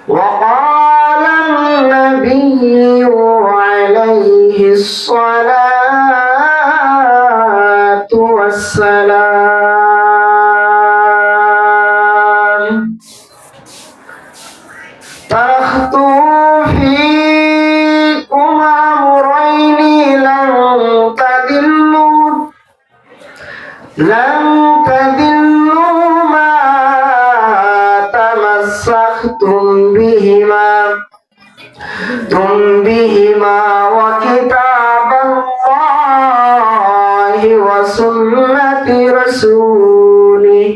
وقال النبي عليه الصلاة والسلام تركت فيكم أمرين لن تضلوا ما تمسكتم بهما وكتاب الله وسنة رسوله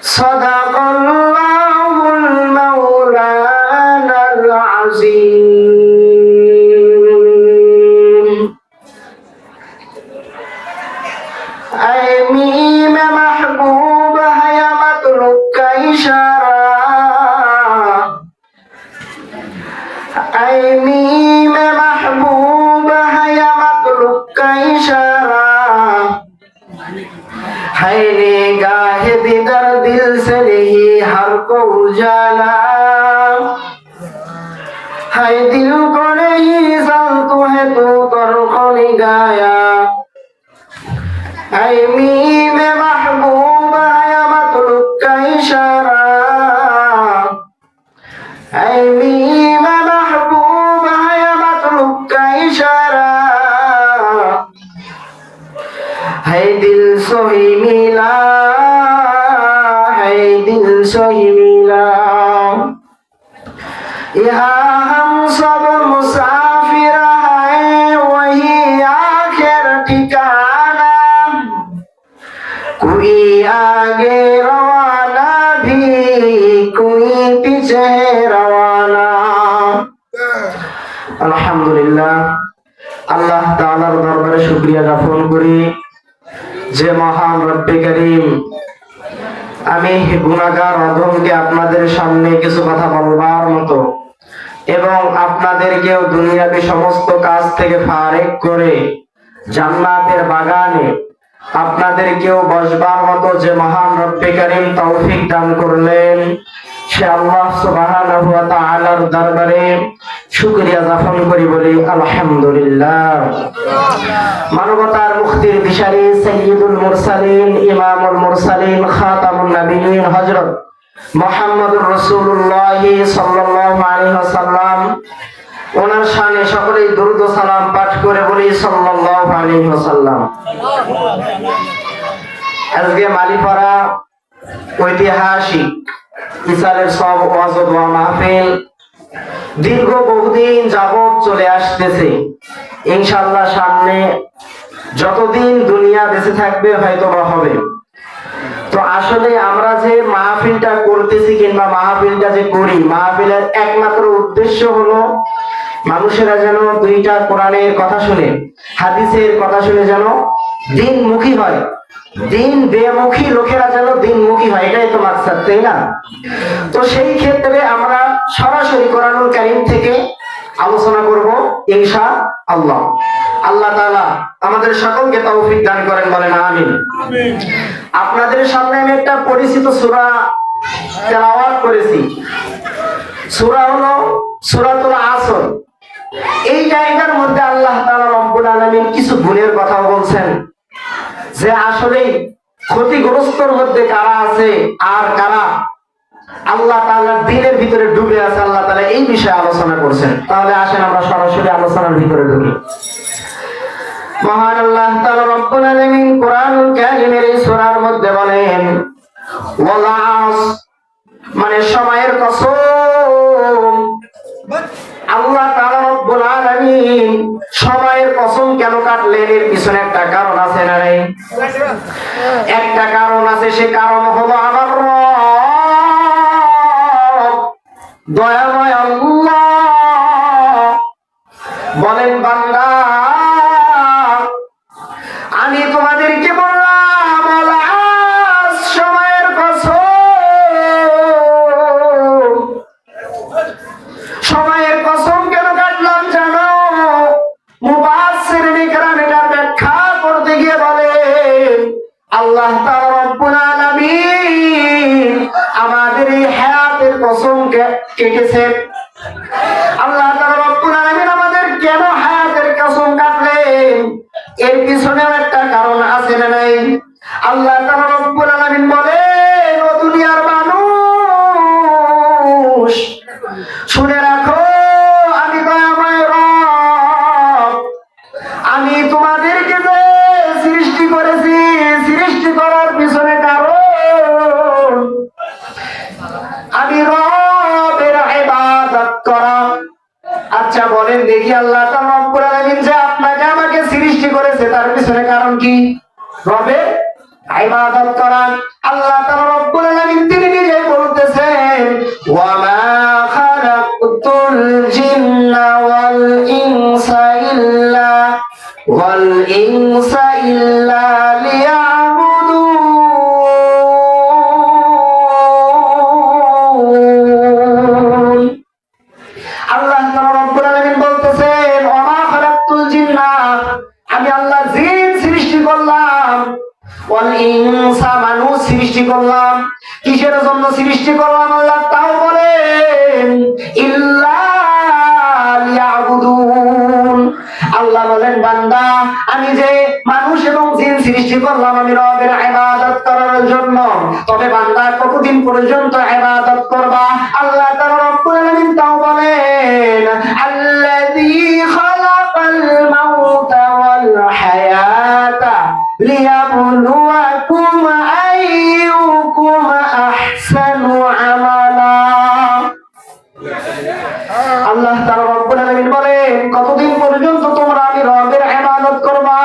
صدق الله المولانا العظيم اے میم محبوب ہے مطلوب کا اشارہ اے میم محبوب ہے مطلوب کا اشارہ ہے نگاہ دیدر دل سے نہیں ہر کو اجالا ہے دل کو نہیں سن تو ہے تو کر کو نگایا اے میم محبوب ہے مطلوب کا اشارہ اے میم محبوب ہے مطلوب کا اشارہ ہے دل سوئی ملا ہے دل سوئی ملا یہاں ہم سب مسافر ہیں وہی آخر ٹھکانا کوئی آگے روانہ بھی کوئی پیچھے روانہ আলহামদুলিল্লাহ আল্লাহ তাআলার দরবারে শুকরিয়া জ্ঞাপন করি যে মহান রব্বে করিম আমি গুনাহগার অধমকে আপনাদের সামনে কিছু কথা বলবার মতো এবং আপনাদেরকেও দুনিয়াবি সমস্ত কাজ থেকে ফারেক করে জান্নাতের বাগানে আপনাদেরকেও বসবার মতো যে মহান রব্বে করিম তৌফিক দান করলেন সে আল্লাহ সুবহানাহু ওয়া তাআলার দরবারে শুকরিয়া জ্ঞাপন করি বলি আলহামদুলিল্লাহ। মানবতার মুক্তির দিশারি সাইয়্যিদুল মুরসালিন ইমামুল মুরসালিন খাতামুন নবিয়্যিন হযরত মুহাম্মদুর রাসূলুল্লাহ সাল্লাল্লাহু আলাইহি ওয়াসাল্লাম ওনার শানে সকলেই দরুদ ও সালাম পাঠ করে বলি সাল্লাল্লাহু আলাইহি ওয়াসাল্লাম। আজকে মালিপাড়া ঐতিহাসিক ইসালের সব ওয়াজ ও দোয়া মাহফিল দীর্ঘ বহুদিন যাবত চলে আসতেছে। ইনশাআল্লাহ সামনে যতদিন দুনিয়া বেঁচে থাকবে হয়তো বা হবে। তো আসলে আমরা যে মাহফিলটা করতেছি কিংবা মাহফিলটা যে করি, মাহফিলের একমাত্র উদ্দেশ্য হলো মানুষেরা যেন দুইটা কোরআনের কথা শুনে হাদিসের কথা শুনে যেন দিনমুখী হয়, দিন বেমুখী লোকেরা যেন দিনমুখী হয়, এটাই তো মাকসাদ, তাই না? তো সেই ক্ষেত্রে আমরা সরাসরি কোরআনুল কারীম থেকে আলোচনা করব ইনশাআল্লাহ। আল্লাহ তাআলা আমাদের সকলকে তৌফিক দান করেন, বলেন আমিন। আপনাদের সামনে আমি একটা পরিচিত সূরা তেলাওয়াত করেছি। সূরা হলো সূরাতুল আসর। এই জায়গার মধ্যে আল্লাহ তাআলা রব্বুল আলামিন কিছু গুণের কথা বলছেন যে আসলে ক্ষতিগ্রস্তর মধ্যে কারা আছে আর কারা আল্লাহ তাআলার দ্বীনের ভিতরে ডুবে আছে, আল্লাহ তাআলা এই বিষয়ে আলোচনা করছেন। তাহলে আসেন আমরা সরাসরি আলোচনার ভিতরে ঢুকি। মহান আল্লাহ তাআলা রব্বুল আলামিন কোরআনুল কারীমের এই সূরার মধ্যে বলেন ওয়াল আস, মানে সময়ের কসম। আল্লাহ তাআলা রব্বুল আলামিন সময়ের কসম কেন কাটলেন? এর পিছনে একটা কারণ আছে না নাই? একটা কারণ আছে। সে কারণ হলো আমার রব দয়াময় আল্লাহ বলেন, বান্দা আমি তোমাদেরকে বললাম সময়ের কসম। সময়ের কসম কেন কাটলাম জানো? মুফাসসিরিন ইকরাম এটার ব্যাখ্যা করতে গিয়ে বলে আল্লাহ তাআলা রব্বুল আলামিন আমাদের এই হায়াতের কসম কেটেছে। আল্লাহ তাআলা রব্বুল আলামিন আমাদের কেন হায়াতের কসম কাটলেন, এর পিছনেও একটা কারণ আছে না নাই? আল্লাহ তাআলা রব্বুল আলামিন বলেন, ও দুনিয়ার মানুষ শুনে রাখো, আমি দয়াময় রব, আমি তোমাদেরকে যে সৃষ্টি করেছি, সৃষ্টি করার পিছনে কারণ আমি রবের ইবাদত করা। আচ্ছা বলেন দেখি, আল্লাহ তাআলা রব্বুল আলামিন যে আপনাকে আমাকে সৃষ্টি করেছে তার পিছনে কারণ কি? রবের ইবাদত করা। আল্লাহ তাআলা রব্বুল আলামিন তিনি নিজেই বলতেছেন, ওয়া মা খালাকতুল জিন্না ওয়াল ইনসা ইল্লা লিয়াবুদুন। আল্লাহ তাআলা রব্বুল আলামিন বলতেছেন, ওয়া মা খালাকতুল জিন্না, আমি আল্লাহ জিন সৃষ্টি করলাম, ওয়াল ইনসা মানুষ সৃষ্টি করলাম। কিসের জন্য সৃষ্টি করলাম আল্লাহ তাও বলেন, ইল্লা লিয়াবুদুন। আল্লাহ বলেন, বান্দা আমি যে মানুষ এবং জিন সৃষ্টি করলাম আমি রবের ইবাদত করার জন্য। তবে বান্দা কতদিন পর্যন্ত ইবাদত করবা? আল্লাহ তাআলা রব্বুল আলামিন তাও বলেন, আল্লাযী খালাকাল মাউতা ওয়াল হায়াতা লিয়াবলুয়াকুম আইয়ুকুম আহসানু আমালা। আল্লাহ তাআলা রব্বুল আলামিন বলেন, কতদিন পর্যন্ত তোমরা আমি রবের ইবাদত করবা?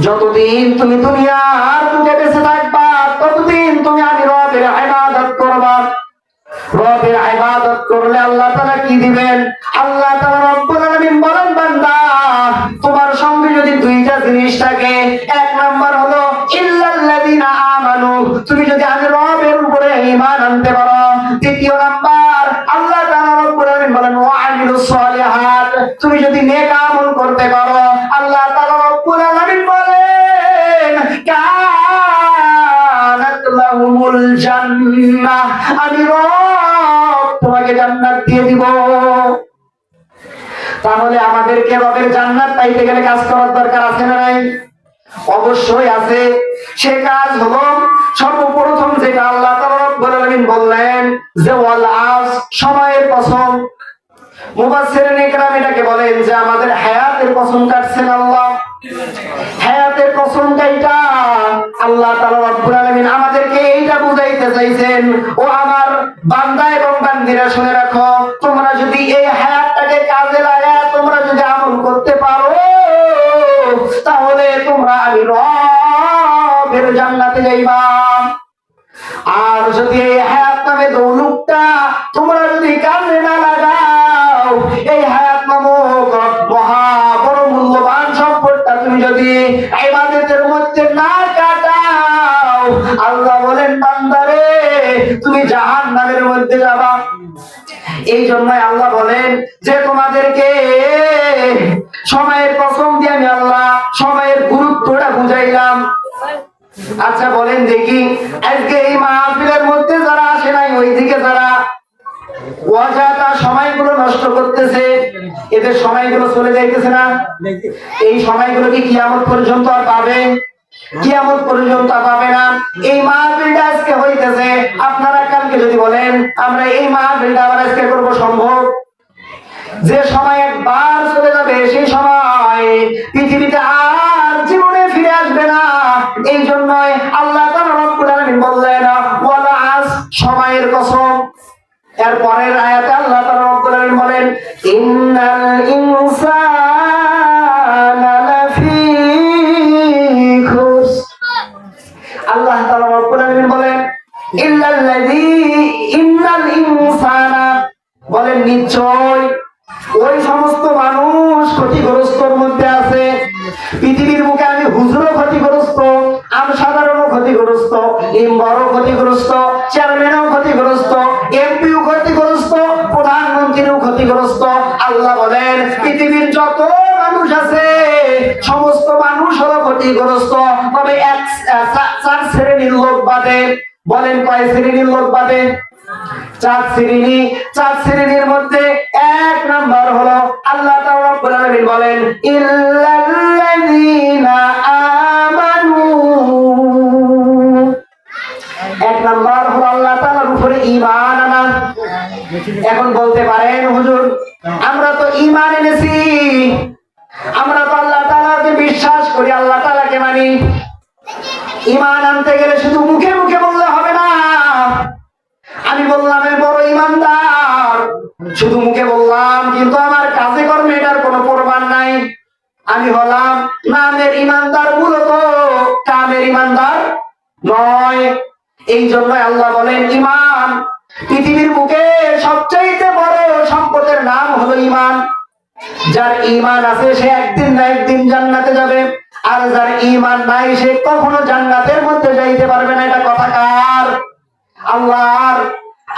যতদিন তুমি দুনিয়ার বুকে বেঁচে থাকবা ততদিন তুমি আমি রবের ইবাদত করবা। রবের ইবাদত করলে আল্লাহ তাআলা কি দিবেন? আল্লাহ তাআলা রব্বুল আলামিন বলেন, বান্দা তোমার সঙ্গে যদি দুইটা জিনিস থাকে, এক নাম্বার হলো ইল্লাল্লাযিনা আমানু, তুমি যদি আমি রবের উপরে ঈমান আনতে পারো। দ্বিতীয় নাম্বার আল্লাহ তাআলা রব্বুল আলামিন বলেন, ওয়া আমিলুস সলিহাত, তুমি যদি নেক আমল করতে পারো। আল্লাহ তাআলা রব্বুল আলামিন বলেন, কানাত লাহুমুল জান্নাহ, আমি রব তোমাকে জান্নাত দিয়ে দিব। তাহলে আমাদেরকে রবের জান্নাত পাইতে গেলে কাজ করার দরকার আছে না নাই? অবশ্যই আছে। সে কাজ হলো সর্বপ্রথম যেটা আল্লাহ তাআলা রব্বুল আলামিন বললেন যে ওয়াল আস, সময়ের কসম। মুফাসসিরিন ইকরাম এটাকে বলেন যে আমাদের হায়াতের কসম কাটছেন আল্লাহ। হায়াতের কসম কাইটা আল্লাহ তাআলা রব্বুল আলামিন আমাদেরকে এইটা বুঝাইতে চাইছেন, ও আমার বান্দা এবং বান্দীরা শুনে রাখো, তোমরা যদি এই হায়াতটাকে কাজে লাগায় তোমরা যদি আমল করতে পারো তাহলে তোমরা আমি রবের জান্নাতে যাইবা। আর যদি এই হায়াত নামে দৌলতটা তোমরা যদি কাজে না লাগাও, এই হায়াত নামক মহা বড় মূল্যবান সম্পদটা তুমি যদি ইবাদতের মধ্যে না কাটাও, আল্লাহ বলেন, বান্দারে তুমি জাহান্নামের মধ্যে যাবা। এই জন্যই আল্লাহ বলেন যে তোমাদেরকে সময়ের কসম দিয়ে আমি আল্লাহ সময়ের গুরুত্বটা বুঝাইলাম। আচ্ছা বলেন দেখি, আজকে এই মাহফিলের মধ্যে যারা আসে নাই, ওইদিকে যারা অযথা সময়গুলো নষ্ট করতেছে, এদের সময়গুলো চলে যাইতেছে না? এই সময়গুলো কি কিয়ামত পর্যন্ত আর পাবে? কিয়ামত পর্যন্ত পাবে না। এই মাহফিলটা আজকে হইতেছে, আপনারা কালকে যদি বলেন আমরা এই মাহফিলটা আবার আজকে করব, সম্ভব? যে সময় একবার চলে যাবে সেই সময় পৃথিবীতে আর জীবনে ফিরে আসবে না। এই জন্যই আল্লাহ তাআলা রব্বুল আলামিন বললেন ওয়াল আস, সময়ের কসম। এর পরের আয়াতে আল্লাহ তাআলা রব্বুল আলামিন বলেন, ইন্নাল ইনসানা লাফি খুস। আল্লাহ তাআলা রব্বুল আলামিন বলেন, ইন্নাল ইনসানা, বলেন নিশ্চয় ওই সমস্ত মানুষ ক্ষতিগ্রস্তর মধ্যে আছে। পৃথিবীর মুখে আমি হুজুরও ক্ষতিগ্রস্ত, আমি সাধারণও ক্ষতিগ্রস্ত, মেম্বারও ক্ষতিগ্রস্ত, চেয়ারম্যানও ক্ষতিগ্রস্ত, এমপিও ক্ষতিগ্রস্ত, প্রধানমন্ত্রীও ক্ষতিগ্রস্ত। আল্লাহ বলেন পৃথিবীর যত মানুষ আছে সমস্ত মানুষ হলো ক্ষতিগ্রস্ত, তবে চার শ্রেণীর লোক বাদে। বলেন কয় শ্রেণীর লোক বাদে? চার শ্রেণীর মধ্যে এক নাম্বার হলো আল্লাহ তাআলা রব্বুল আলামিন বলেন ইল্লাল্লাযীনা আমানু। এক নাম্বার হলো আল্লাহ তাআলার উপরে ঈমান আনা। এখন বলতে পারেন হুজুর আমরা তো ঈমান এনেছি, আমরা তো আল্লাহ তাআলাকে বিশ্বাস করি, আল্লাহ তাআলাকে মানি, ঈমান আনতে গেলে শুধু মুখে মুখে বললে হবে না। আমি বললাম আমি বড় ঈমানদার, শুধু মুখে বললাম কিন্তু আমার কাজে কর্মে এটার কোনো প্রমাণ নাই। আমি হলাম নামের ঈমানদার, মূলত কামের ঈমানদার নয়। এই জন্য আল্লাহ বলেন ঈমান। পৃথিবীর বুকে সবচেয়ে বড় সম্পদের নাম হলো ঈমান। যার ঈমান আছে সে একদিন না একদিন জান্নাতে যাবে, আর যার ঈমান নাই সে কখনো জান্নাতের মধ্যে যাইতে পারবে না। এটা কথা কার? আল্লাহর।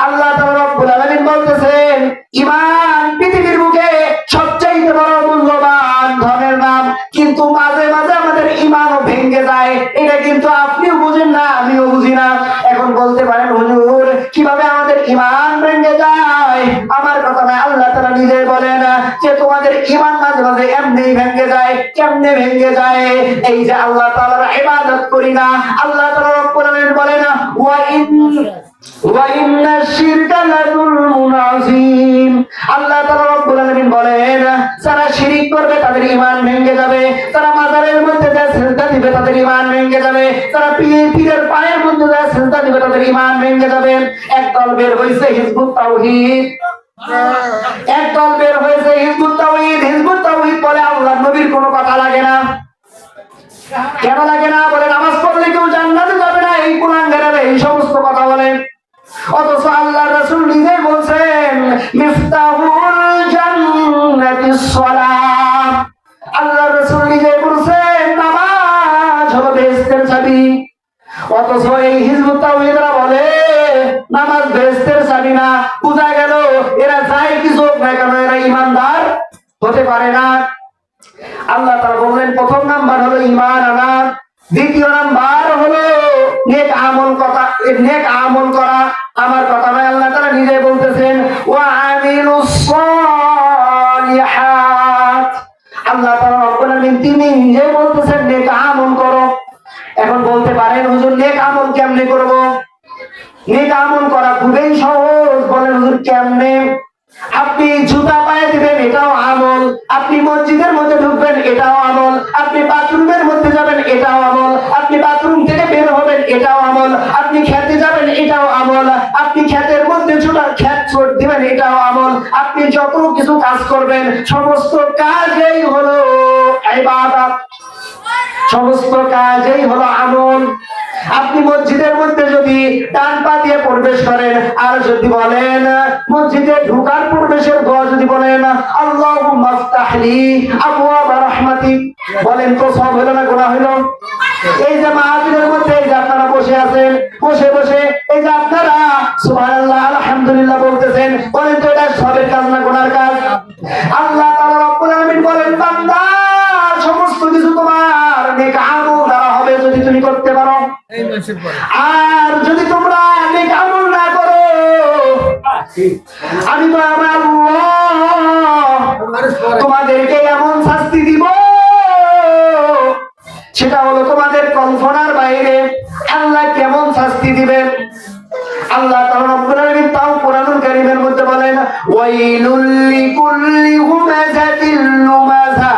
আল্লাহ তাআলা রব্বুল আলামিন বলতেছেন ঈমান পৃথিবীর বুকে সবচেয়ে বড় মূল্যবান ধনের নাম, কিন্তু মাঝে মাঝে আমাদের ঈমানও ভেঙে যায়। এটা কিন্তু আপনিও বুঝেন না, আমিও বুঝি না। এখন বলতে পারেন হুজুর কিভাবে আমাদের ঈমান ভেঙে যায়? আমার কথা না, আল্লাহ তাআলা নিজেই বলেন যে তোমাদের ঈমান মাঝে মাঝে এমনিই ভেঙে যায়। কেমনে ভেঙে যায়? এই যে আল্লাহ তাআলার ইবাদত করি না, আল্লাহ তাআলা রব্বুল আলামিন বলেন ওয়া ইন্নাশ শিরকা লাযুলমুন আযীম। আল্লাহ তাআলা রব্বুল আলামিন বলেন যারা শিরক করবে তাদের ঈমান ভেঙে যাবে, যারা মাজারের মধ্যে যা সিজদা দিবে তাদের ঈমান ভেঙে যাবে, যারা পীরের পায়ের মধ্যে যা সিজদা দিবে তাদের ঈমান ভেঙে যাবে। একদল বের হইছে হিজবুত তাওহীদ, একদল বের হয়েছে হিজবুত তাওহীদ। হিজবুত তাওহীদ বলে আল্লাহর নবীর কোনো কথা লাগে না। কেন লাগে না? বলে নামাজ পড়লে কেউ জান্নাতে যাবে না, এই কুলাঙ্গারেরা এই সমস্ত কথা বলেন। অথচ আল্লাহর রাসূল নিজে বলছেন মিফতাহুল জান্নাতিস সালাত। আল্লাহর রাসূল নিজে বলছেন নামাজ হলো বেহেশতের চাবি। অথচ এই হিজবুত তাওহীদরা বলে নামাজ বেহেশতের চাবি না। বুঝা গেল এরা যাই কিছু হোক না কেন এরা ঈমানদার হতে পারে না। আল্লাহ তাআলা বললেন প্রথম নাম্বার হলো ঈমান আনা, দ্বিতীয় নাম্বার হলো নেক আমল করা। আমার কথা নয়, আল্লাহ তাআলা নিজে বলতেছেন ওয়া আমিলুস সালিহাত। আল্লাহ তাআলা রব্বুল আলামিন তিনি নিজে বলতেছেন নেক আমল করো। এখন বলতে পারেন হুজুর নেক আমল কেমনে করব? নেক আমল করা খুবই সহজ। বলেন হুজুর কেমনে? আপনি জুতা পায়ে দিবেন, এটাও আমল। আপনি মসজিদের মধ্যে ঢুকবেন, এটাও আমল। আপনি বাথরুমের মধ্যে যাবেন, এটাও আমল। আপনি বাথরুম থেকে বের হবেন, এটাও আমল। আপনি খেতে যাবেন, এটাও আমল। আপনি খেতের মধ্যে খেত ছোট দিবেন, এটাও আমল। আপনি যত কিছু কাজ করবেন সমস্ত কাজেই হলো ইবাদত, সমস্ত কাজেই হলো আমল। আপনি মসজিদের মধ্যে যদি ডান পা দিয়ে প্রবেশ করেন আর যদি বলেন মসজিদে ঢোকার প্রবেশের দোয়া যদি বলেন আল্লাহুম্মা ইফতাহলি আবওয়াব রাহমাতিক, বলেন তো সব হলো না গুনাহ হলো? এই যে মাহফিলের মধ্যে এই যে আপনারা বসে আছেন, বসে বসে এই যে আপনারা সুবহানাল্লাহ আলহামদুলিল্লাহ বলতেছেন, বলেন তো এটা সবের কাজ না গুনার কাজ? আল্লাহ তাআলা রব্বুল আলামিন বলেন বান্দা সমস্ত কিছু তোমার নেক আমল দ্বারা হবে যদি তুমি করতে পারো। আর যদি তোমরা নেক আমল না করো আমি তো আমার আল্লাহ তোমাদেরকে এমন শাস্তি দিব সেটা হলো তোমাদের কল্পনার বাইরে। আল্লাহ কেমন শাস্তি দিবেন? আল্লাহ তাআলা রব্বুল আলামিন তাও কোরআনুল কারীমের মধ্যে বলেন ওয়াইলুল লিকুল্লি হুমাযাতিল লুমাযা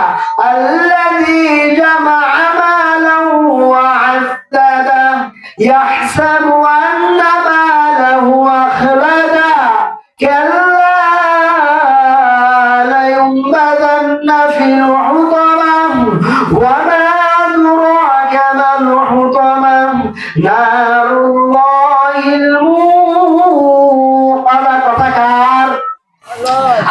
আল্লাযী জামা'a মালান ওয়া 'আদ্দাদা ইয়াহসাবু আন্না মালাহু আখলাদা কাল্লা লায়ুনবাযান্না ফিল হুতামাহ ওয়া মা আদরাকা মাল হুতামাহ নারুল্লাহিল মুকাদা। কথাকার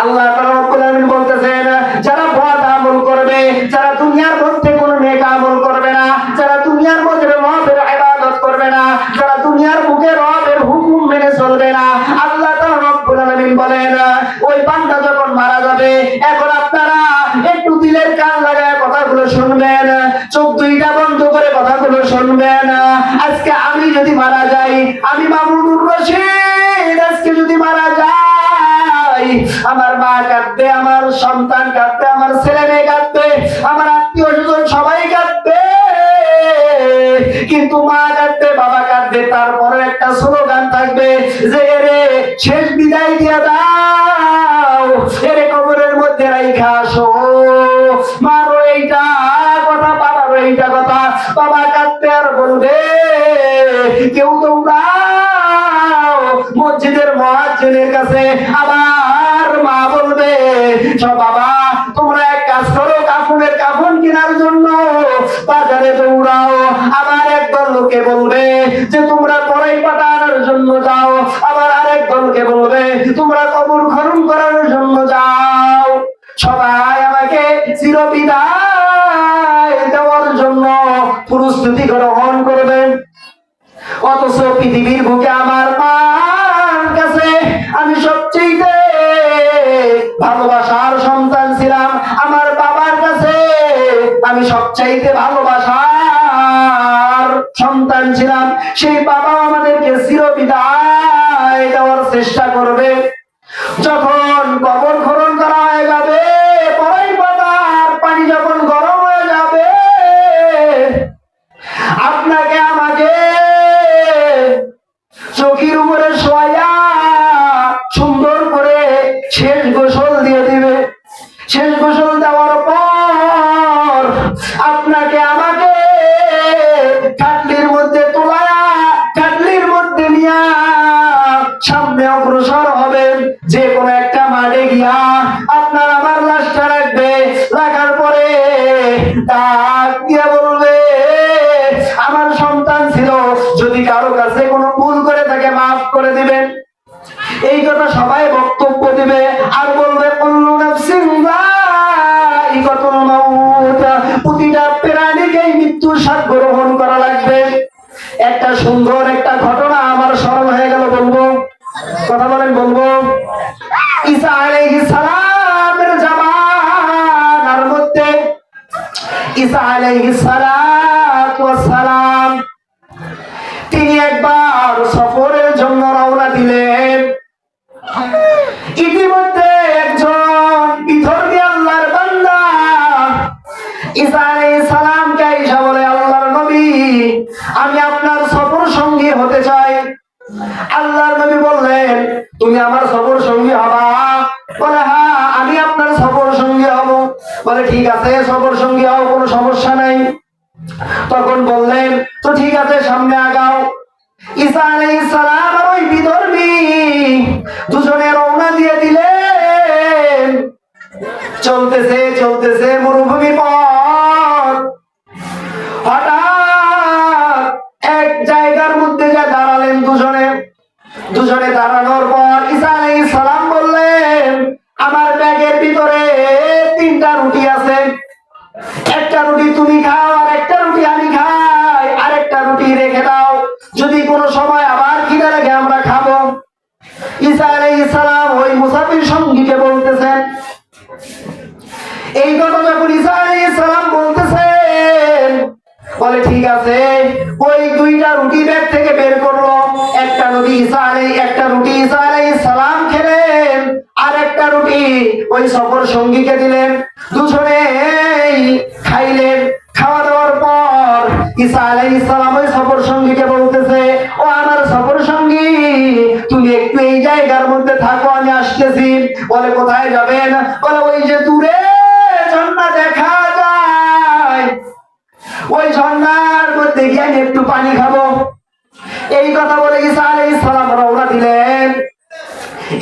আল্লাহ তাআলা রব্বুল আলামিন বলতেছেন যারা বদ আমল করবে, যারা দুনিয়ার মধ্যে কোনো নেক আমল করবে না, যারা দুনিয়ার মধ্যে রবের ইবাদত করবে না, যারা দুনিয়ার বুকে রবের হুকুম মেনে চলবে না, আল্লাহ তাআলা রব্বুল আলামিন বলেন ওই বান্দা যখন মারা যাবে, এখন আপনারা একটু দিলের কান লাগায় কথাগুলো শুনবেন, চোখ দুইটা বন্ধ করে কথাগুলো শুনবেন। আজকে আমি যদি মারা যাই, আমি মামুনুর রশিদ আজকে যদি মারা যায়, আমার মা কাঁদবে, আমার সন্তান কাঁদবে, আমার ছেলে মেয়ে কাঁদবে, আমার আত্মীয় স্বজন সবাই কাঁদবে, কিন্তু মা কাঁদবে, বাবা কাঁদবে, তারপরে একটা স্লোগান থাকবে যে এরে শেষ বিদায় দিয়ে দাও, এরে কবরের মধ্যে রাইখা আসো। মারো এইটা কথা, বাবারও এইটা কথা। বাবা কাঁদবে আর বলবে, কেউ দৌড়াও মসজিদের মুয়াজ্জিনের কাছে। আবার মা বলবে, বাবা তোমরা এক কাজ করো, কাফনের কাফন কেনার জন্য বাজারে দৌড়াও। আবার একদল লোকে বলবে যে তোমরা পরাই পাঠানোর জন্য যাও। আবার আরেক দলকে বলবে তোমরা কবর খনন করার জন্য যাও। সবাই আমাকে চিরবিদায় দেওয়ার জন্য প্রস্তুতি গ্রহণ করবেন। অথচ পৃথিবীর বুকে আমার মার কাছে আমি সবচেয়ে ভালোবাসার সন্তান ছিলাম, আমার বাবার কাছে আমি সবচাইতে ভালোবাসার সন্তান ছিলাম। সেই বাবা আমাদেরকে চিরবিদায় দেওয়ার চেষ্টা করবে। যখন কবর খনন করা হয়ে যাবে, পরাই পাতার পানি যখন গরম হয়ে যাবে, আপনাকে আমাকে চোখের উপরে শোয়া সুন্দর করে শেষ গোসল দিয়ে দিবে। শেষ গোসল দেওয়ার পর আপনাকে আমাকে খাটলির মধ্যে তোলায়া, খাটলির মধ্যে নিয়া সামনে অগ্রসর হবেন। যে কোনো একটা মাঠে গিয়া আপনার আমার লাশটা রাখবে। রাখার পরে ডাক দিয়ে বলবে, আমার সন্তান ছিল, যদি কারো কাছে কোনো ভুল করে থাকে মাফ করে দিবেন। এই কথা সবাই বক্তব্য দিবে আর বলবে, কুল্লু নাফসিন যায়িকাতুল মাউত, প্রতিটা প্রাণীকেই মৃত্যুর স্বাদ গ্রহণ করা লাগবে। একটা সুন্দর একটা ঘটনা আমার স্মরণ হয়ে গেল, বলবো? কথা বলেন, বলবো? ঈসা আলাইহিস সালামের জামানার মধ্যে ঈসা আলাইহিস সালাম তিনি একবার সফরের জন্য রওনা দিলেন। ইতিমধ্যে একজন বিধর্মী আল্লাহর বান্দা ঈসা আলাইহিস সালামকে আয়েশা বলে, আল্লাহর নবী, আমি আপনার সফর সঙ্গী হতে চাই। আল্লাহর নবী বললেন, তুমি আমার সফর সঙ্গী হবা? বলে, হ্যাঁ আমি আপনার সফর সঙ্গী হব। বলে, ঠিক আছে সফর সঙ্গী হও, কোনো সমস্যা নাই। তখন বললেন, তো ঠিক আছে সামনে আগাও। ঈসা আলাইহিস সালাম আর ওই বিধর্মী দুজনে রওনা দিয়ে দিলেন। চলতেছে চলতেছে মরুভূমি পথ, হঠাৎ এক জায়গার মধ্যে যা দাঁড়ালেন দুজনে। দুজনে দাঁড়ানোর পর ঈসা আলাইহিস সালাম বললেন, আমার ব্যাগের ভিতরে 3টা রুটি আছে, একটা রুটি তুমি খাও আর একটা রুটি আমি খাই, আর একটা রুটি রেখে দাও, যদি কোনো সময় আবার খিদে লাগে আমরা খাবো। ঈসা আলাইহিস সালাম ওই মুসাফির সঙ্গীকে বলতেছেন। এই কথা যখন ঈসা আলাইহিস সালাম বলতেছেন, বলে ঠিক আছে। ওই 2টা রুটি ব্যাগ থেকে বের করলো। একটা রুটি ঈসা আলাইহিস সালাম খেলেন, আর একটা রুটি ওই সফর সঙ্গীকে দিলেন। দুজনেই খাইলেন। খাওয়া দাওয়ার পর ঈসা আলাইহিস সালাম ওই সফর সঙ্গীকে বলতেছে, ও আমার সফর সঙ্গী, তুমি একটু এই জায়গার মধ্যে থাকো, আমি আসতেছি। বলে, কোথায় যাবেন? বলে, ওই যে দূরে ঝর্ণা দেখা যায়, ওই ঝর্ণার মধ্যে গিয়ে আমি একটু পানি খাবো। এই কথা বলে ঈসা আলাইহিস সালাম রওনা দিলেন।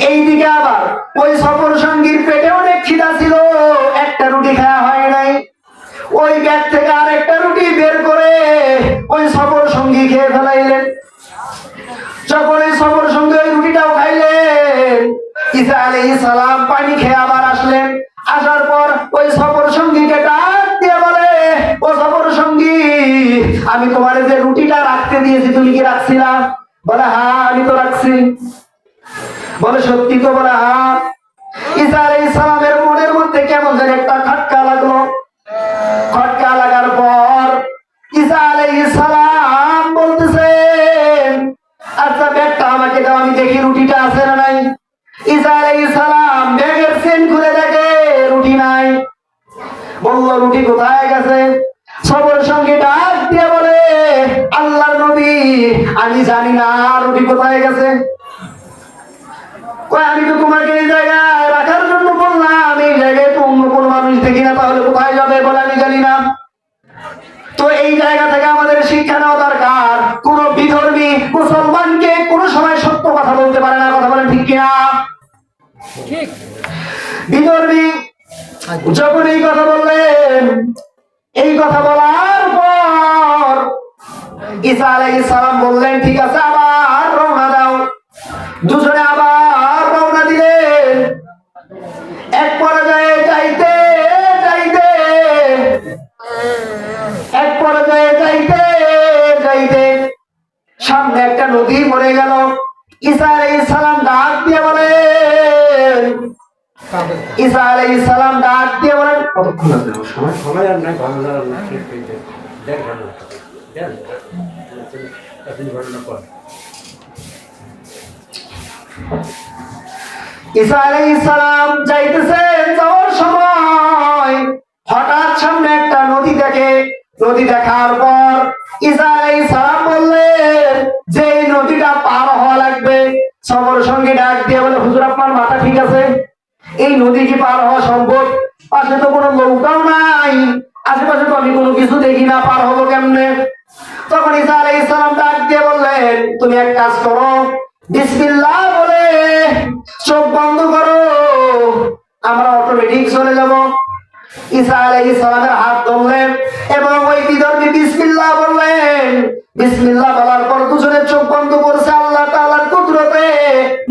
এইদিকে আবার ওই সফর সঙ্গীর পেটে অনেক খিদা ছিল, একটা রুটি খাওয়া হয় নাই। ওই ব্যাগ থেকে আরেকটা রুটি বের করে ওই সফর সঙ্গী খেয়ে ফেলাইলেন। যখন ওই সফর সঙ্গী ওই রুটিটাও খাইলেন, ঈসা আলাইহিস সালাম পানি খেয়ে আবার আসলেন। আসার পর ওই সফর সঙ্গীকে ডাক দিয়ে বলে, ও সফর সঙ্গী, আমি তোমার যে রুটিটা রাখতে দিয়েছি তুমি কি রাখছিলা? বলে, হ্যাঁ আমি তো রাখছি। বলে, সত্যি তো? বলে, হ্যাঁ। ঈসা আলাইহিস সালামের মনের মধ্যে কেমন যেন একটা খটকা লাগলো। খটকা লাগার পর ঈসা আলাইহিস সালাম বলতেছেন, আচ্ছা ব্যাগটা আমাকে দাও, আমি দেখি রুটিটা ঈসা আলাইহিস সালাম ব্যাগের চেন খুলে দেখে রুটি নাই। বলল রুটি কোথায় গেছে? সবর সঙ্গে ডাক দিয়ে বলে, আল্লাহর নবী আমি জানি না রুটি কোথায় গেছে। কই আমি তো তোমাকে এই জায়গায় রাখার জন্য বললাম, এই জায়গায় তো অন্য কোন মানুষ দেখি না, তাহলে কোথায় যাবে বলে আমি জানি না। তো এই জায়গা থেকে আমাদের শিক্ষা নেওয়া দরকার, কোন বিধর্মী মুসলমানকে কোন সময় সত্য কথা বলতে পারে না। কথা বলেন ঠিক কিনা? বিধর্মী যখন এই কথা বললেন, এই কথা বলার পর ঈসা আলাইহিস সালাম বললেন, ঠিক আছে আবার রওনা দাও। দুজনে আবার রওনা দিলেন। এক পর্যায়ে যাইতে যাইতে সামনে একটা নদী পড়ে গেল। ঈসা আলাইহিস সালাম ডাক দিয়ে বলেন, ঈসা আলাইহিস সালাম ডাক দিয়ে বলেন, কতক্ষণ আছে সময় আর নাই, ভালো লাগা না ঠিক হয়ে যায়, দেখ ভালো দেখ আপনি ঘটনা পর। ঈসা আলাইহিস সালাম যাইতেছেন, যাওয়ার সময় হঠাৎ সামনে একটা নদী দেখে। নদী দেখার পর ঈসা আলাইহিস সালাম বললেন যে এই নদীটা পার হওয়া লাগবে। সবর সঙ্গে ডাক দিয়ে বলে, হুজুর আপনার মাথা ঠিক আছে? এই নদী কি পার হওয়া সম্ভব? পাশে তো কোনো নৌকাও নাই, আশেপাশে তো আমি কোনো কিছু দেখি না, পার হবো কেমনে? তখন ঈসা আলাইহিস সালাম ডাক দিয়ে বললেন, তুমি এক কাজ করো, বিসমিল্লাহ বলে চোখ বন্ধ করো, আমরা অটোমেটিক চলে যাব। ঈসা আলাইহিস সালামের হাত ধরলেন এবং ওই বিধর্মী বিসমিল্লাহ বললেন। বিসমিল্লাহ বলার পর দুজনের চোখ বন্ধ করছে। আল্লাহ তাআলার কুদরতে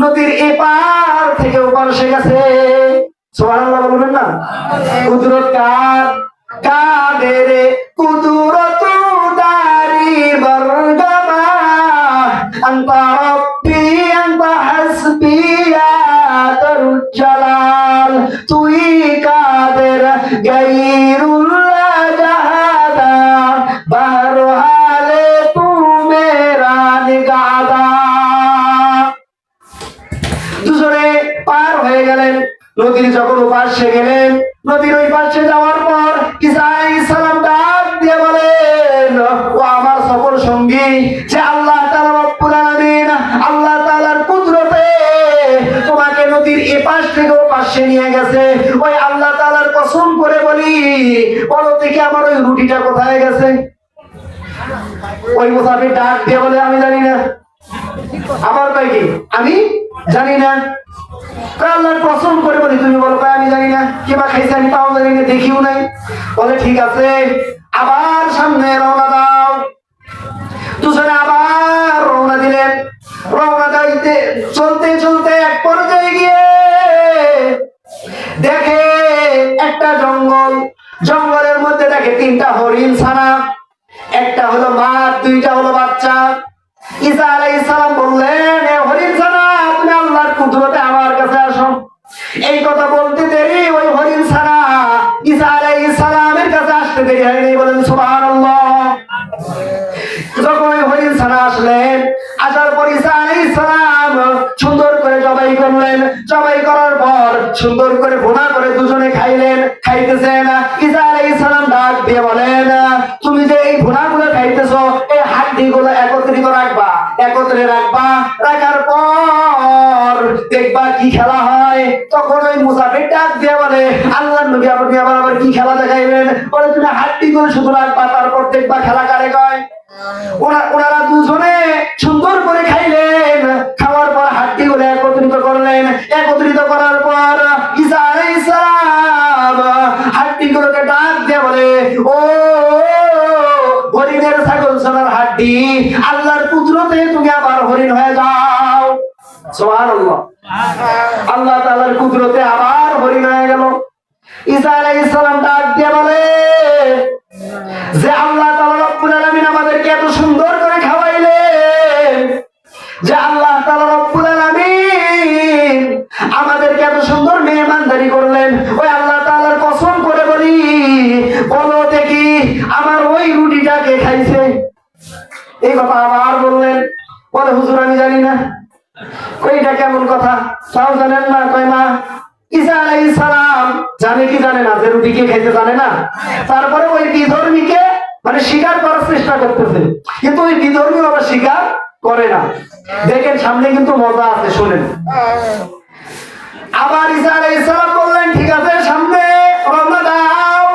নদীর এপার থেকে ওপার এসে গেছে। সুবহানাল্লাহ বলবেন না? কুদরত কার? কাদের কুদরত দারি বরগমা আনতা রব্বি আনতা হাসবি ইয়া তারুজ্জালাল। তুই কাদের গায়রুল্লাহ জাহাদা বারহালে তু মেরা নিগাদা। দুজনে পার হয়ে গেলেন। নদীর যখন ওপাশে গেলেন, নদীর ওই পাশে যাওয়ার পর ঈসা আলাইহিস সালাম ডাক দিয়ে বলেন, ও আমার সফর সঙ্গী, যে আল্লাহ তাআলা রব্বুল আলামিন, আল্লাহ তাআলার কুদরতে তোমাকে নদীর এপাশ থেকে ওপাশে নিয়ে গেছে, ওই আল্লাহ তাআলার কসম করে বলি, বলো দেখি আমার ওই রুটিটা কোথায় গেছে? ওই মুসাফির ডাক দিয়ে বলে, আমি জানি না। আমার ভাই কি? আমি জানি না। আল্লাহর কসম করে বলি, তুমি বলো ভাই আমি জানি না, কিবা খাইছে আমি তাও জানি না, দেখিও নাই। বলে ঠিক আছে, আবার সামনে রওনা দাও। দুজনে আবার রওনা দিলেন। রওনা দিতে চলতে চলতে এক পর্যায়ে গিয়ে দেখে একটা জঙ্গল। জঙ্গলের মধ্যে দেখে তিনটা হরিণ ছানা, একটা হলো মা, দুইটা হলো বাচ্চা। ঈসা আলাইহিস সালাম বললেন, এ হরিণ ছানা, তুমি আল্লাহর কুদরতে আমার কাছে আসো। এই কথা বলতে দেরি ওই হরিণ ছানা ঈসা আলাইহিস সালামের কাছে আসতে দেরি হয়নি। বলেন সুবহানাল্লাহ। যখন ওই হরিণ ছানা আসলেন, আসার পর ঈসা আলাইহিস সালাম সুন্দর করে জবাই করলেন। জবাই করার পর সুন্দর করে ভুনা করে দুজনে খাইলেন। খাইতেছেন, ঈসা আলাইহিস সালাম ডাক দিয়ে বলেন, তুমি যে এই ভুনাগুলো খাইতেছো, এই হাড্ডিগুলো একত্রিত রাখবা, একত্রে রাখবা। রাখার পর দেখবা কি খেলা হয়। তখন ওই মুসাফির ডাক দিয়ে বলে, আল্লাহর নবী আপনি আবার কি খেলা দেখাইবেন? বলে তুমি হাড্ডিগুলো শুধু রাখবা, তারপর দেখবা খেলা কারে কয়। ওনারা দুজনে সুন্দর করে খাইলেন। খাওয়ার পর হাড্ডিগুলো একত্রিত করলেন। একত্রিত করার পর ঈসা আলাইহিস সালাম হাড্ডিগুলোকে ডাক দিয়ে বলে, ও হরিণের ছাগল ছানার হাড্ডি, আল্লাহর কুদরতে তুমি আবার হরিণ হয়ে যাও। সুবহানাল্লাহ। আল্লাহ তাআলার কুদরতে আবার হরিণ হয়ে গেল। ঈসা আলাইহিস সালাম ডাক দিয়ে বলে, যে আল্লাহ তাআলা রব্বুল আলামিন আমাদেরকে এত সুন্দর করে খাওয়াইলেন, যে আল্লাহ তাআলা রব্বুল আলামিন আমাদেরকে এত সুন্দর মেহমানদারি করলেন, ওই আল্লাহ তাআলার কসম করে বলি, বলো দেখি আমার ওই রুটিটা কে খাইছে? এই কথা আবার বললেন। বলে হুজুর আমি জানি না। কইটা কেমন কথা? তাও জানেন না? কয় না। ঈসা আলাইহিস সালাম জানে কি জানে না যে রুটি কে খাইতে জানে না? তারপরে ওই বিধর্মীকে মানে স্বীকার করার চেষ্টা করতেছে, কিন্তু ওই বিধর্মী আবার স্বীকার করে না। দেখেন সামনে কিন্তু মজা আছে, শুনেন। আবার ঈসা আলাইহিস সালাম বললেন, ঠিক আছে সামনে রওনা দাও।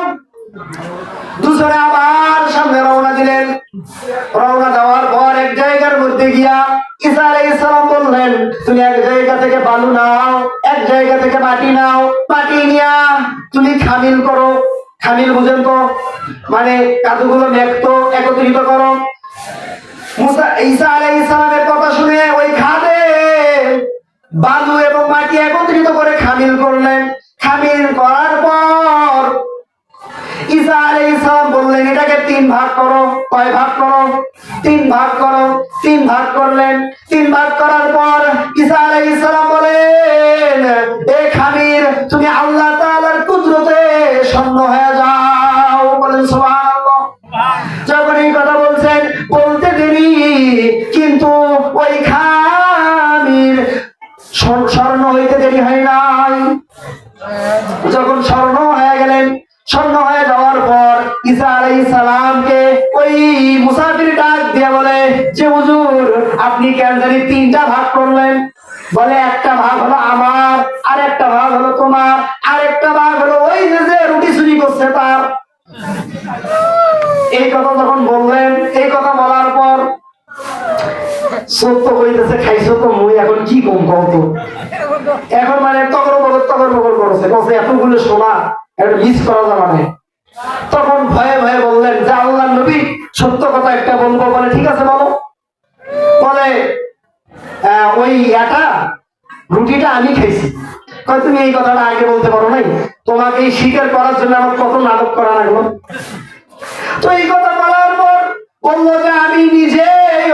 দুজনে আবার সামনে রওনা দিলেন। রওনা দেওয়ার পর এক জায়গার মধ্যে গিয়া ঈসা আলাইহিস সালাম বললেন, তুমি এক জায়গা থেকে বালু নাও, এক জায়গা থেকে মাটি নাও, মাটি নিয়া তুমি খামিল করো। খামিল বুঝেন তো? মানে কাজগুলো মেখতো একত্রিত করো। ঈসা আলাইহিস সালামের কথা শুনে ওই খাদেম বালু এবং মাটি একত্রিত করে খামিল করলেন। খামিল করার পর ঈসা আলাইহিস সালাম বললেন, এটাকে 3 ভাগ করো। কয় ভাগ করো? 3 ভাগ করো। 3 ভাগ করলেন। 3 ভাগ করার পর ঈসা আলাইহিস সালাম বলেন, এ খামির, তুমি আল্লাহ তাআলার কুদরতে শূন্য হয়ে যাও। বলেন সুবহানাল্লাহ। যখন এই কথা বলছেন, বলতে দেরি, কিন্তু ওই খামির স্বর্ণ হইতে দেরি হয় নাই। যখন স্বর্ণ হয়ে গেলেন, স্বর্ণ হয়ে যাওয়ার পর ঈসা আলাইহিস সালামকে ওই মুসাফির ডাক দিয়ে বলে যে হুজুর, আপনি কেন জানি 3টা ভাগ করলেন? বলে একটা ভাগ হলো আমার, আর একটা ভাগ হলো তোমার, আর একটা ভাগ হলো ওই যে রুটি চুরি করছে তার। এই কথা যখন বললেন, এই কথা বলার পর সত্য হইতেছে, খাইছো তো মুই, এখন কি কম কত। এখন মানে তগর বগর করছে, বলছে এতগুলো সোনা একটা মিস করা যাবে না। তখন ভয়ে ভয়ে বললেন যে আল্লাহর নবী, সত্য কথা একটা বলবো। বলে ঠিক আছে বলো। বলে ওই রুটিটা আমি খাইছি। কয় তুমি এই কথাটা আগে বলতে পারো নাই? তোমাকে এই স্বীকার করার জন্য আমার কত নাটক করা লাগলো। তো এই কথা বলার পর বললো যে আমি নিজে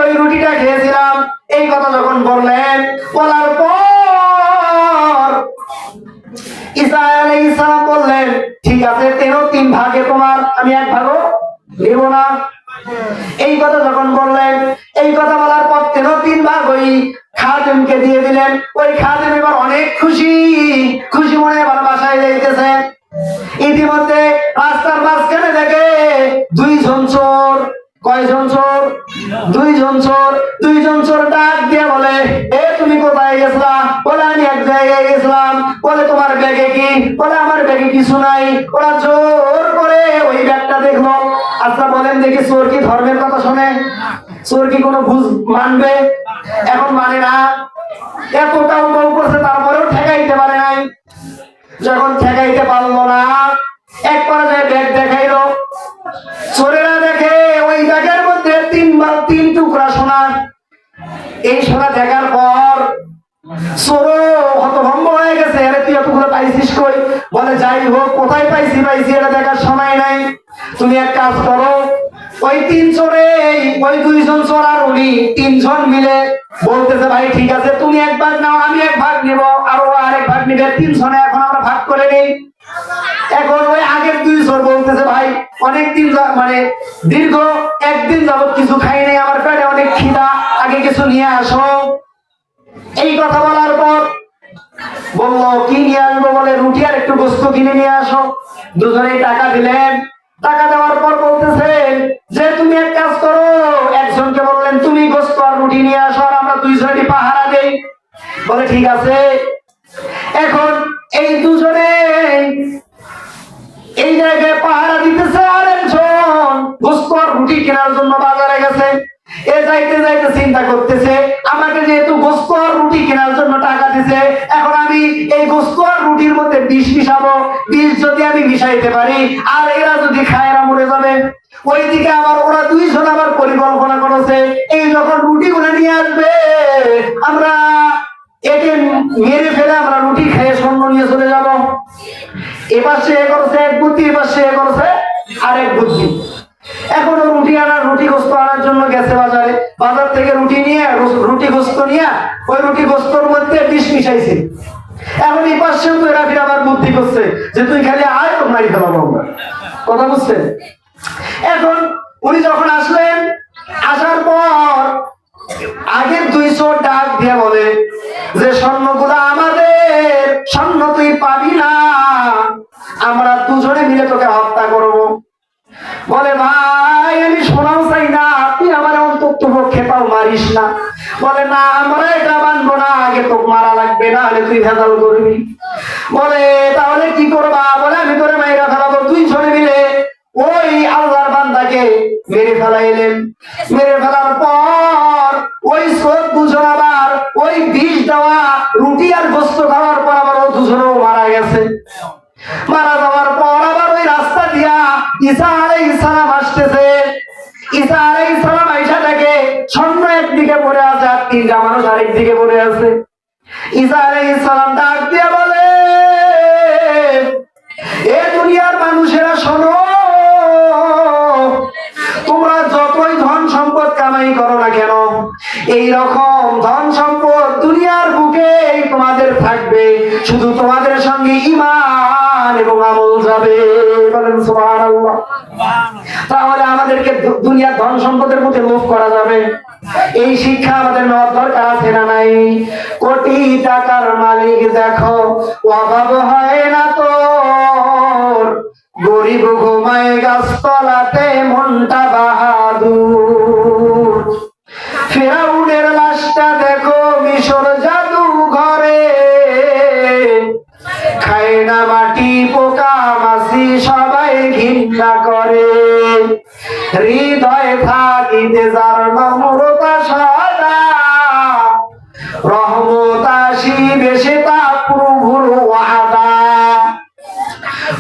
ওই রুটিটা খেয়েছিলাম। এই কথা যখন বললেন, বলার পর ঈসা আলাইহিস সালাম বললেন, ঠিক আছে 3 ভাগে তোমার, আমি 1 ভাগও নেব না। এই কথা যখন বললেন, এই কথা বলার পর 3 ভাগ ওই খাদেমকে দিয়ে দিলেন। ওই খাদেম এবার অনেক খুশি মনে এবার বাসায় যাইতেছে। ইতিমধ্যে রাস্তার মাঝখানে দেখে 2 জন চোর। কয়জন চোর? 2 জন চোর। 2 জন চোর ডাক দিয়ে বলে, এ তুমি কোথায় গেছিলা? বলে আমি এক জায়গায় গেছিলাম। বলে তোমার ব্যাগে কি? বলে আমার ব্যাগে কিছু নাই। ওরা জোর করে ওই ব্যাগটা দেখলো। আচ্ছা বলেন দেখি, চোর কি ধর্মের কথা শোনে? চোর কি কোনো বুঝ মানবে? এখন মানে না। এতটাও বউ করছে, তারপরেও ঠেকাইতে পারে নাই। যখন ঠেকাইতে পারলো না, এক পর্যায়ে ব্যাগ দেখাইলো। চোরেরা দেখে ওই ব্যাগের মধ্যে 3 টুকরা সোনা। এই সোনা দেখার পর চোরও হতভম্ব হয়ে গেছে, আরে তুই এতগুলো পাইছিস কই? বলে যাই হোক, কোথায় পাইছি এটা দেখার সময় নাই। তুমি এক কাজ করো, ওই 3 চোরে ওই 2 জন চোর আর উনি 3 জন মিলে বলতেছে, ভাই ঠিক আছে তুমি 1 ভাগ নাও, আমি 1 ভাগ নিব, আর ও আরেক ভাগ নিবে। 3 জনে এখন আমরা ভাগ করে নেই। এখন ওই আগের 2 চোর বলতেছে, ভাই অনেকদিন মানে দীর্ঘ 1 দিন যাবত কিছু খাই নাই, আমার পেটে অনেক খিদা, আগে কিছু নিয়ে আসো। এই কথা বলার পর বললো, কি নিয়ে আসবো? বলে রুটি আর একটু গোস্ত কিনে নিয়ে আসো। দুজনেই টাকা দিলেন। টাকা দেওয়ার পর বলতেছেন যে তুমি এক কাজ করো, একজনকে বললেন তুমি গোস্ত আর রুটি নিয়ে আসো, আর আমরা 2 জনই পাহারা দেই। বলে ঠিক আছে। এখন এই দুজনে এই জায়গায় পাহারা দিতেছে, আর একজন গোস্ত আর রুটি কেনার জন্য বাজারে গেছে। এ যাইতে যাইতে চিন্তা করতেছে, আমাকে যেহেতু গোস্ত আর রুটি কেনার জন্য টাকা দিছে, এখন আমি এই গোস্ত আর রুটির মধ্যে বিষ মিশাবো। বিষ যদি আমি মিশাইতে পারি, আর এরা যদি খায়, এরা মরে যাবে। ওইদিকে আবার ওরা 2 জন আবার পরিকল্পনা করেছে, এই যখন রুটিগুলো নিয়ে আসবে, আমরা একে মেরে ফেলে আমরা রুটি খেয়ে স্বর্ণ নিয়ে চলে যাব। এবার সে করছে এক বুদ্ধি, এবার সে করছে আরেক বুদ্ধি। এখন রুটি গোস্ত আনার জন্য গেছে বাজারে। বাজার থেকে রুটি গোস্ত নিয়ে ওই রুটি গোস্তর মধ্যে বিষ মিশাইছে। এখন এই পাশেও তো এরা ফিরে আবার বুদ্ধি করছে যে তুই খালি আয়, তোর মারি ফেলাবো আমরা। কথা বুঝছেন? এখন উনি যখন আসলেন, আসার পর আগের 2 চোর ডাক দিয়ে বলে যে স্বর্ণগুলো আমাদের, বলে না আমরা এটা মানবো না, আগে তোকে মারা লাগবে, না হলে তুই ভেজাল করবি। বলে তাহলে কি করবা? বলে আমি তোরে মাইরা ফেলাবো। দুই জনে মিলে ওই আল্লাহর বান্দাকে মেরে ফেলাইলেন। মেরে ফেলার পর ওই 14 জন আবার ওই বিষ দেওয়া রুটি আর গোস্ত খাওয়ার পর আবার ও দুজনও মারা গেছে। মারা যাওয়ার পর আবার ওই রাস্তা দিয়া ঈসা আলাইহিস সালাম আসতেছে। ঈসা আলাইহিস সালাম আয়েশা দেখে স্বর্ণ একদিকে পড়ে আছে আর 3টা মানুষ আরেক দিকে পড়ে আছে। ঈসা আলাইহিস সালাম ডাক দিয়ে বলে, এ দুনিয়ার মানুষেরা শোনো, তোমরা যতই ধন সম্পদ কামাই করো না কেন, এই রকম ধন সম্পদ দুনিয়ার বুকে তোমাদের থাকবে, শুধু তোমাদের সঙ্গে ঈমান এবং আমল যাবে। বলেন সুবহানাল্লাহ। তাহলে আমাদেরকে দুনিয়ার ধন সম্পদের প্রতি লোভ করা যাবে? এই শিক্ষা আমাদের নেওয়ার দরকার আছে না নাই? কোটি টাকার মালিক দেখো, অভাব হয় না তোর, গরিব ঘুমায় গাছতলাতে মনটা বাহাদুর। ফেরাউনের লাশটা দেখো মিশর জাদু ঘরে, খায় না মাটি পোকা মাছি সবাই ঘৃণা করে। হৃদয়ে থাকিতে যার নম্রতা সদা, রহমত আসিবে সে তা প্রভুর ওয়াদা।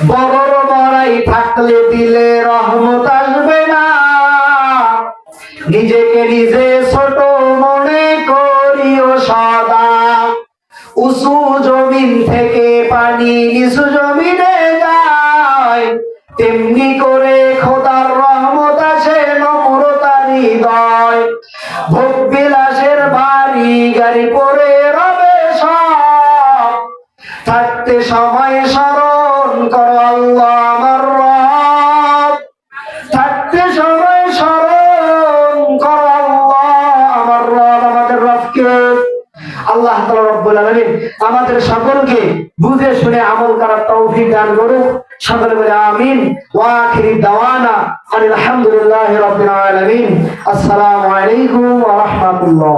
বড় বড়াই থাকলে দিলে রহমত আসবে না, নিজেকে নিজে ছোট মনে করিও সদা। উঁচু জমিন থেকে পানি নিচু জমিনে যায়, তেমনি করে খোদার রহমত আসে নম্রতার হৃদয়। ভোগ বিলাসের বাড়ি গাড়ি পরে রবে সব, থাকতে সময় স্মরণ করো আল্লাহ আমার রব। থাকতে সময় স্মরণ করো আল্লাহ আমার রব। আমাদের রবকে আল্লাহ তাআলা রব্বুল আলামিন আমাদের সকলকে বুঝে শুনে আমল করার তৌফিক দান করুন। সকলে বলে আমিন। ওয়া আখিরি দাওয়ানা আলহামদুলিল্লাহি রাব্বিল আলামিন। আসসালামু আলাইকুম ওয়া রাহমাতুল্লাহ।